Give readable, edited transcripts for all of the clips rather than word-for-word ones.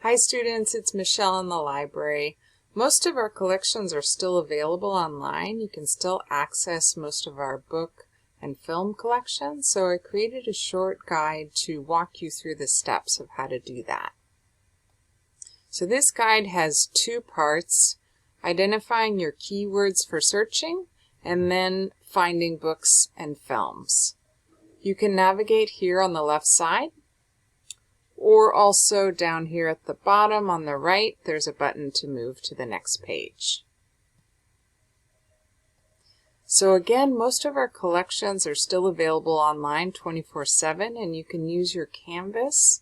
Hi students, it's Michelle in the library. Most of our collections are still available online. You can still access most of our book and film collections, so I created a short guide to walk you through the steps of how to do that. So this guide has two parts: identifying your keywords for searching and then finding books and films. You can navigate here on the left side, or also down here at the bottom on the right, there's a button to move to the next page. So again, most of our collections are still available online 24/7, and you can use your Canvas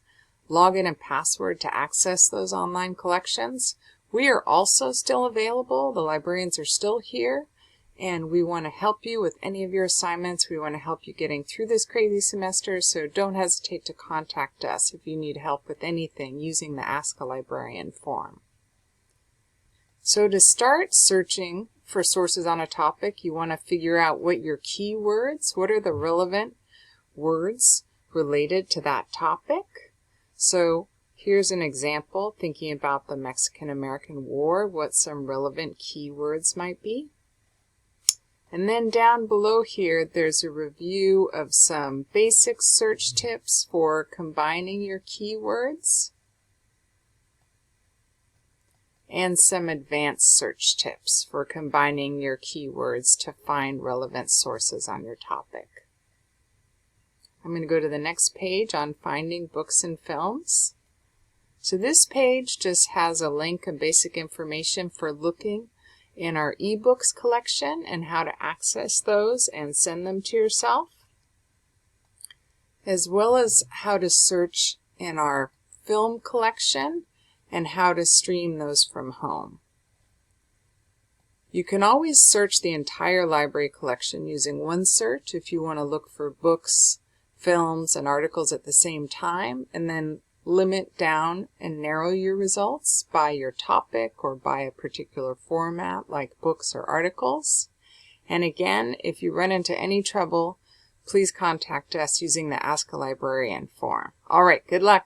login and password to access those online collections. We are also still available. The librarians are still here, and we want to help you with any of your assignments. We want to help you getting through this crazy semester, so don't hesitate to contact us if you need help with anything using the Ask a Librarian form. So to start searching for sources on a topic, you want to figure out what your keywords, what are the relevant words related to that topic. So here's an example, thinking about the Mexican-American War, what some relevant keywords might be. And then down below here, there's a review of some basic search tips for combining your keywords and some advanced search tips for combining your keywords to find relevant sources on your topic. I'm going to go to the next page on finding books and films. So this page just has a link and basic information for looking in our ebooks collection and how to access those and send them to yourself, as well as how to search in our film collection and how to stream those from home. You can always search the entire library collection using one search if you want to look for books, films, and articles at the same time, and then limit down and narrow your results by your topic or by a particular format like books or articles. And again, if you run into any trouble, please contact us using the Ask a Librarian form. All right, good luck.